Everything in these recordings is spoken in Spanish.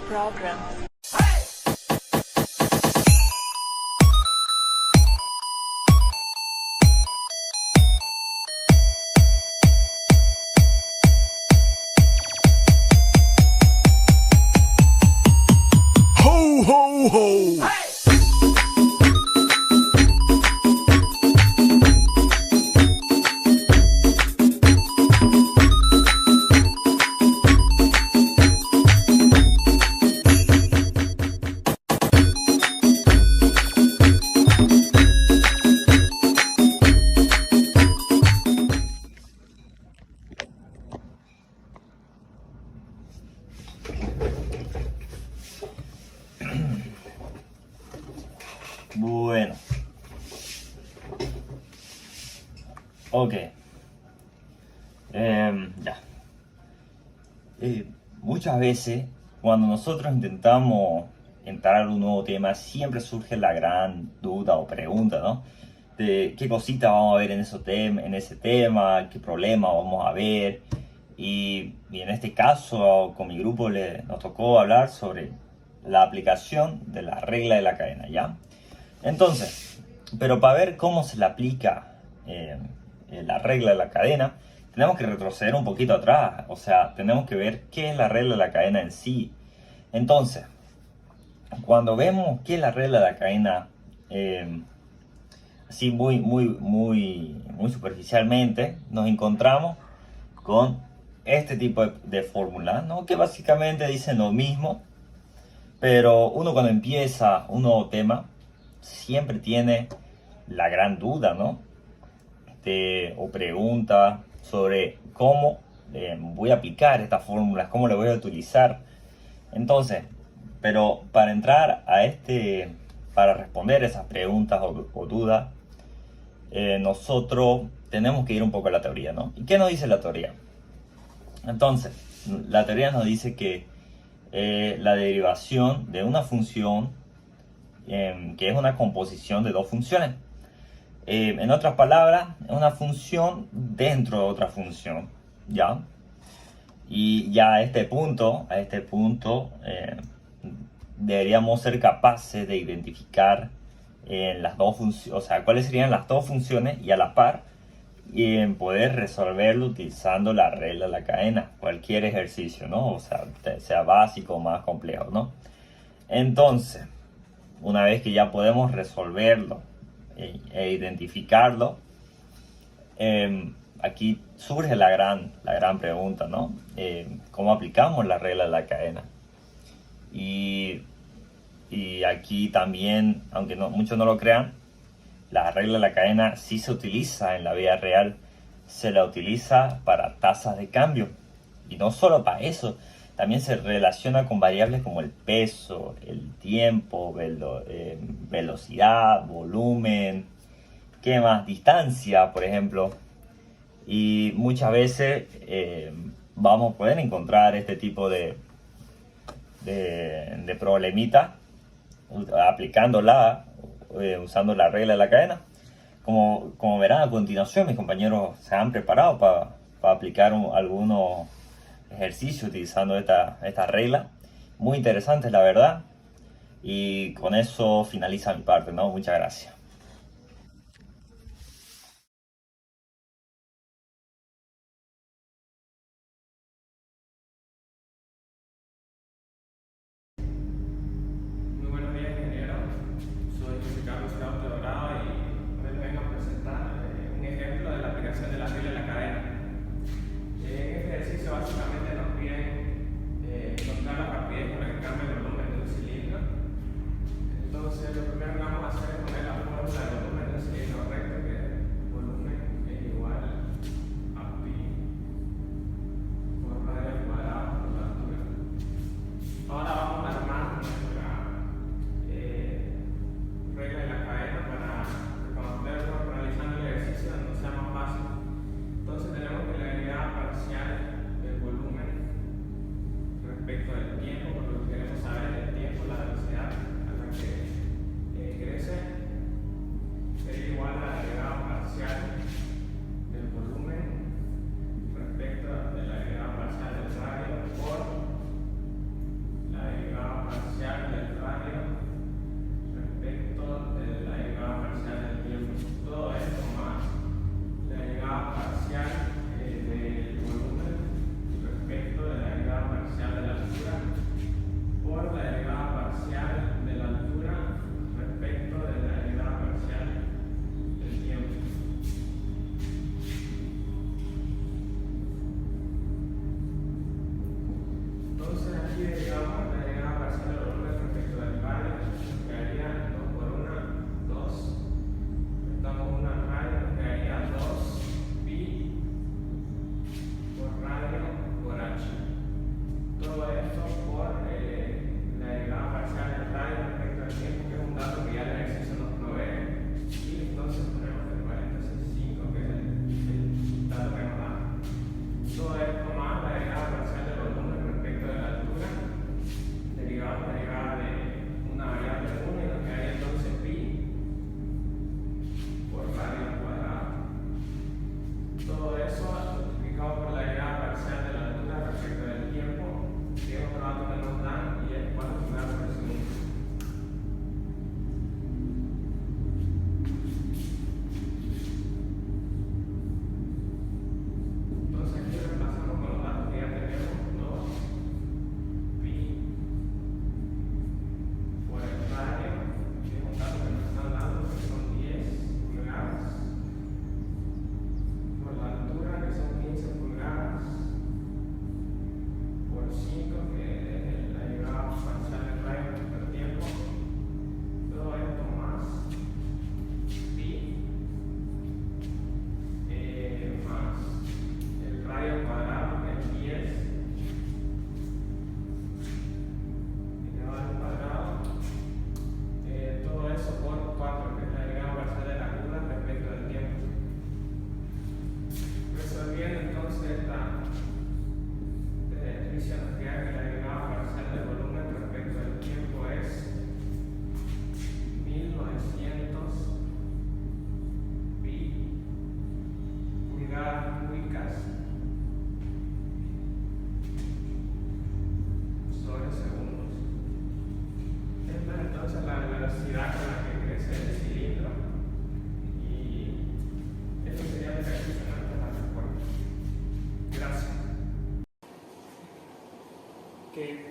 program. Ho, ho, ho! Bueno, ok, ya. Muchas veces cuando nosotros intentamos entrar a un nuevo tema siempre surge la gran duda o pregunta, ¿no? De qué cositas vamos a ver en ese tema, qué problema vamos a ver. Y en este caso con mi grupo nos tocó hablar sobre la aplicación de la regla de la cadena, ¿ya? Entonces, pero para ver cómo se le aplica la regla de la cadena, tenemos que retroceder un poquito atrás. O sea, tenemos que ver qué es la regla de la cadena en sí. Entonces, cuando vemos qué es la regla de la cadena, así muy superficialmente, nos encontramos con este tipo de fórmulas, ¿no? Que básicamente dicen lo mismo, pero uno cuando empieza un nuevo tema, siempre tiene la gran duda, ¿no? O pregunta sobre cómo voy a aplicar estas fórmulas, cómo las voy a utilizar. Entonces, pero para entrar para responder esas preguntas o dudas, nosotros tenemos que ir un poco a la teoría, ¿no? ¿Y qué nos dice la teoría? Entonces, la teoría nos dice que la derivación de una función que es una composición de dos funciones. En otras palabras, es una función dentro de otra función, ¿ya? Y ya a este punto deberíamos ser capaces de identificar las dos funciones, o sea, cuáles serían las dos funciones y a la par, y en poder resolverlo utilizando la regla de la cadena, cualquier ejercicio, ¿no? O sea básico o más complejo, ¿no? Entonces, una vez que ya podemos resolverlo e identificarlo, aquí surge la gran pregunta, ¿no? ¿Cómo aplicamos la regla de la cadena? Y aquí también, aunque muchos no lo crean, la regla de la cadena sí se utiliza en la vida real. Se la utiliza para tasas de cambio. Y no solo para eso, también se relaciona con variables como el peso, el tiempo, velocidad, volumen, ¿qué más? Distancia, por ejemplo. Y muchas veces vamos a poder encontrar este tipo de problemita aplicándola, usando la regla de la cadena. Como verán a continuación, mis compañeros se han preparado para aplicar algunos ejercicios utilizando esta regla. Muy interesante, la verdad. Y con eso finaliza mi parte, ¿no? Muchas gracias. Muy buenos días, ingeniero. Soy José Carlos Caute Dorado y hoy les vengo a presentar un ejemplo de la aplicación de la regla de la cadena. En este ejercicio básicamente nos piden encontrar la rapidez con la que cambia el volumen de un cilindro. Entonces lo primero que vamos a hacer es poner la fórmula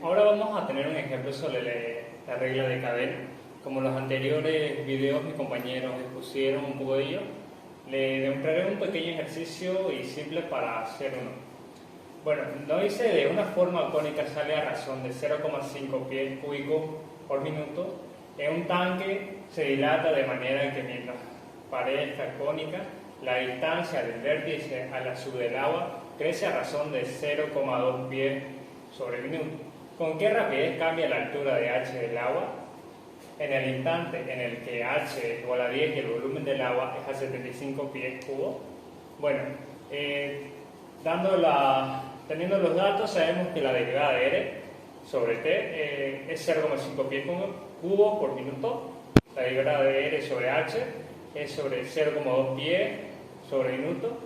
Ahora vamos a tener un ejemplo sobre la regla de cadena. Como los anteriores videos mis compañeros expusieron un poco de ello, le demostraré un pequeño ejercicio y simple para hacer uno. Bueno, lo hice de una forma cónica, sale a razón de 0,5 pies cúbicos por minuto. En un tanque se dilata de manera que mientras parezca cónica, la distancia del vértice a la sub del agua crece a razón de 0,2 pies sobre minuto. ¿Con qué rapidez cambia la altura de h del agua? En el instante en el que h igual a 10 y el volumen del agua es a 75 pies cubos. Bueno, teniendo los datos, sabemos que la derivada de R sobre T es 0,5 pies cubos por minuto. La derivada de R sobre H es sobre 0,2 pies sobre minuto.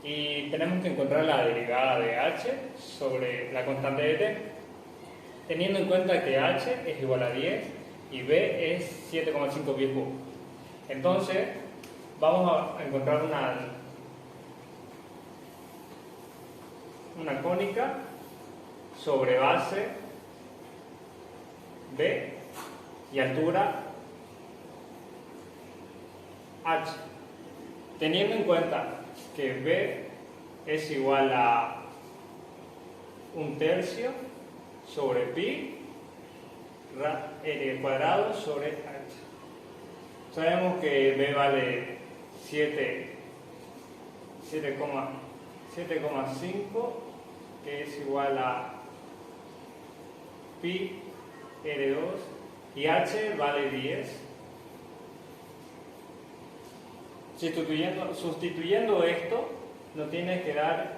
Y tenemos que encontrar la derivada de H sobre la constante de T, teniendo en cuenta que H es igual a 10 y B es 7,5 pies cubos. Entonces, vamos a encontrar una cónica sobre base B y altura H, teniendo en cuenta que B es igual a 1/3 sobre pi r cuadrado sobre h. Sabemos que B vale 7,5, que es igual a pi r2, y h vale 10. Sustituyendo esto, nos tiene que dar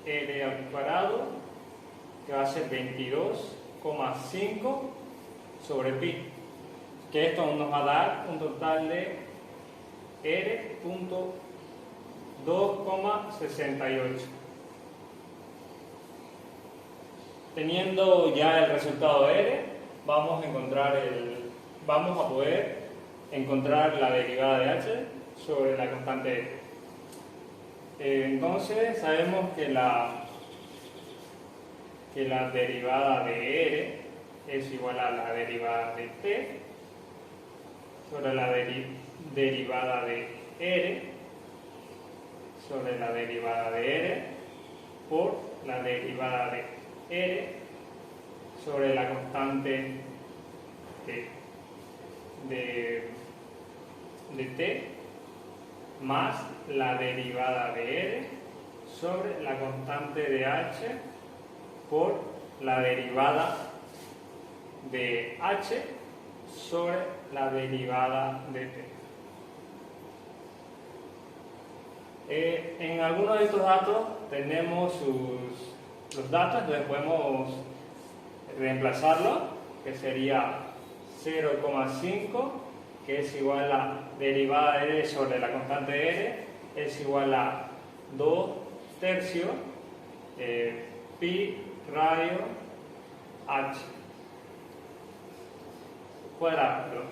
r al cuadrado, que va a ser 22,5 sobre pi, que esto nos va a dar un total de r.2,68. Teniendo ya el resultado de r, vamos a poder encontrar la derivada de h sobre la constante de t. Entonces sabemos que la derivada de r es igual a la derivada de t sobre la derivada de r sobre la derivada de r por la derivada de r sobre la constante de t más la derivada de r sobre la constante de h por la derivada de h sobre la derivada de t. En algunos de estos datos tenemos los datos, entonces podemos reemplazarlo, que sería 0,5, que es igual a la derivada de r sobre la constante de r, es igual a 2/3 pi radio h cuadrado.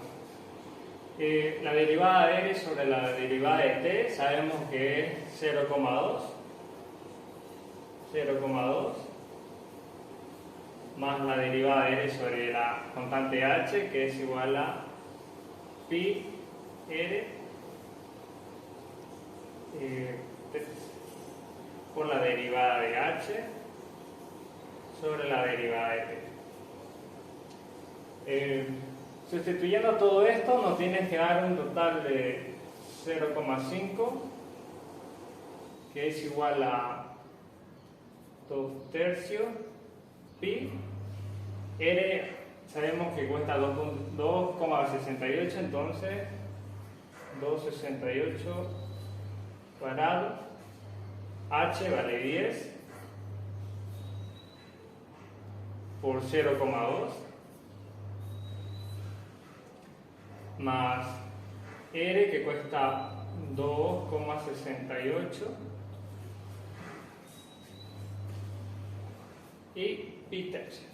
La derivada de r sobre la derivada de t sabemos que es 0,2 más la derivada de r sobre la constante h, que es igual a pi r por la derivada de h sobre la derivada de t. Sustituyendo todo esto nos tiene que dar un total de 0,5, que es igual a 2/3 pi. R sabemos que cuesta 2,68, entonces 2,68 cuadrado. H vale 10 por 0,2 más R, que cuesta 2,68, y pi tercio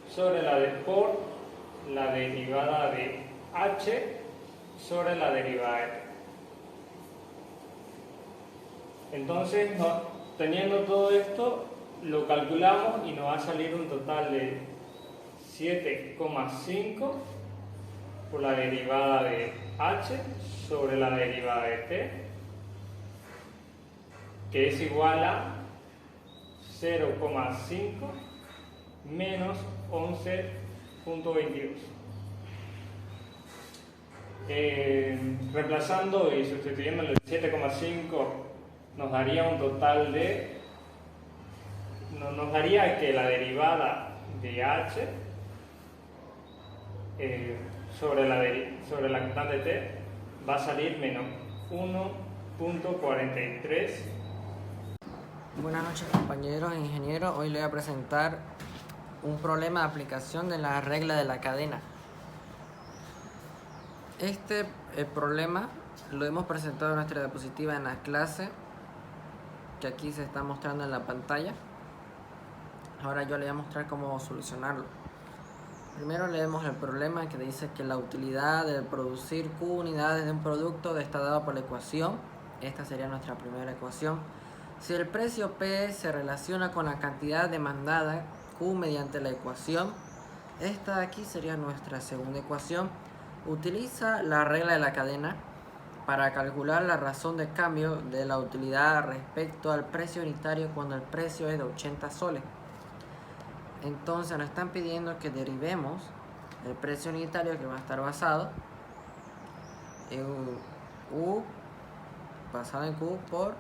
sobre por la derivada de h sobre la derivada de t. Entonces, teniendo todo esto, lo calculamos y nos va a salir un total de 7,5 por la derivada de h sobre la derivada de t, que es igual a 0,5 menos 11,22. Reemplazando y sustituyendo el 7,5 nos daría un total de, nos daría que la derivada de h sobre la constante t va a salir menos 1,43. Buenas noches, compañeros e ingenieros. Hoy les voy a presentar un problema de aplicación de la regla de la cadena. Este problema lo hemos presentado en nuestra diapositiva en la clase, que aquí se está mostrando en la pantalla. Ahora yo les voy a mostrar cómo solucionarlo. Primero leemos el problema, que dice que la utilidad de producir Q unidades de un producto está dada por la ecuación. Esta sería nuestra primera ecuación. Si el precio P se relaciona con la cantidad demandada Q mediante la ecuación, esta de aquí sería nuestra segunda ecuación. Utiliza la regla de la cadena para calcular la razón de cambio de la utilidad respecto al precio unitario cuando el precio es de 80 soles. Entonces nos están pidiendo que derivemos el precio unitario, que va a estar basado en U basado en Q por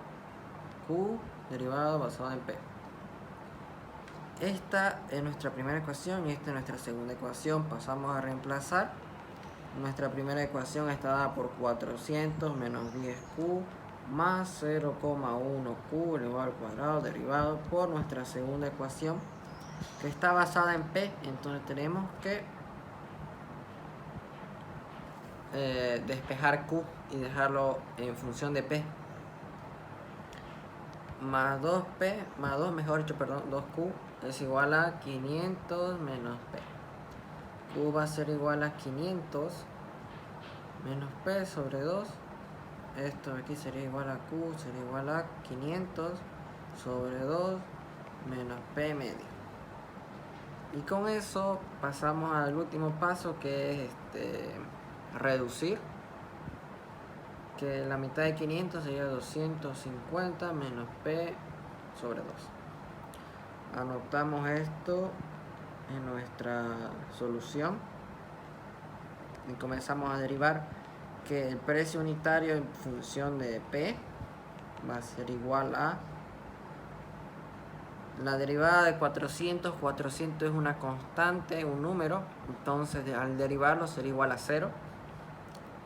Q derivado basado en P. Esta es nuestra primera ecuación y esta es nuestra segunda ecuación. Pasamos a reemplazar. Nuestra primera ecuación está dada por 400 menos 10Q más 0,1Q elevado al cuadrado derivado por nuestra segunda ecuación, que está basada en P. Entonces tenemos que despejar Q y dejarlo en función de P. Más 2P, más 2, mejor dicho, perdón, 2Q es igual a 500 menos P. Q va a ser igual a 500 menos P sobre 2. Esto aquí sería igual a Q, sería igual a 500 sobre 2 menos P medio. Y con eso pasamos al último paso, que es reducir. Que la mitad de 500 sería 250 menos P sobre 2. Anotamos esto en nuestra solución y comenzamos a derivar que el precio unitario en función de P va a ser igual a la derivada de 400. 400 es una constante, un número, entonces al derivarlo sería igual a 0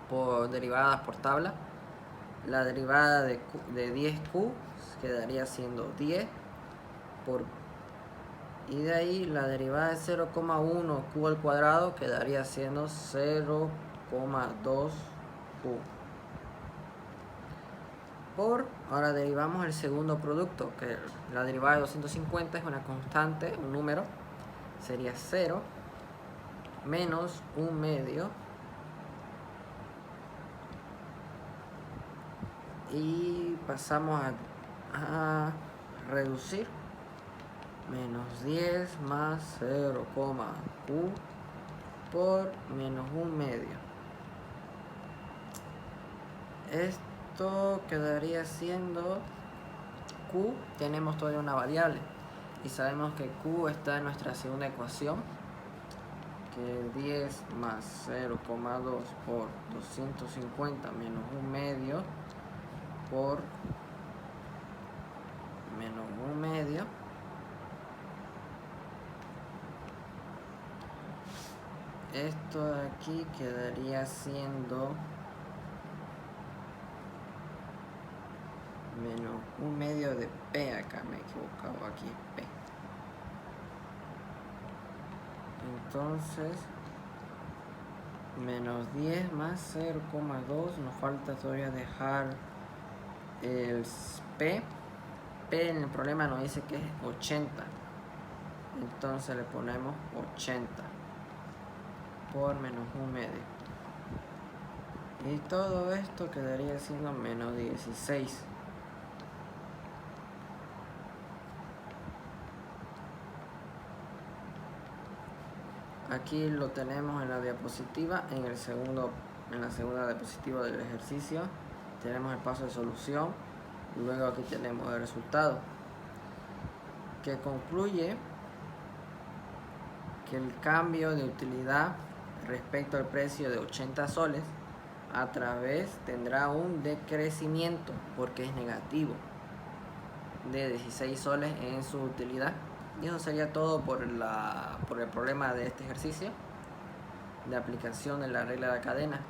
por derivadas por tabla. La derivada de 10Q quedaría siendo 10 por, y de ahí la derivada de 0,1Q al cuadrado quedaría siendo 0,2Q. Ahora derivamos el segundo producto, que la derivada de 250 es una constante, un número, sería 0 menos 1 medio, y pasamos a reducir. Menos 10 más 0,Q por menos 1 medio. Esto quedaría siendo Q. Tenemos todavía una variable y sabemos que Q está en nuestra segunda ecuación, que es 10 más 0,2 por 250 menos 1 medio por menos 1 medio. Esto de aquí quedaría siendo menos 1 medio de P. Acá me he equivocado, aquí es P. Entonces menos 10 más 0,2, nos falta todavía dejar el P. P en el problema nos dice que es 80, entonces le ponemos 80 por menos 1 medio, y todo esto quedaría siendo menos 16. Aquí lo tenemos en la diapositiva, en la segunda diapositiva del ejercicio. Tenemos el paso de solución. Luego aquí tenemos el resultado, que concluye que el cambio de utilidad respecto al precio de 80 soles a través tendrá un decrecimiento, porque es negativo, de 16 soles en su utilidad. Y eso sería todo por el problema de este ejercicio de aplicación de la regla de la cadena.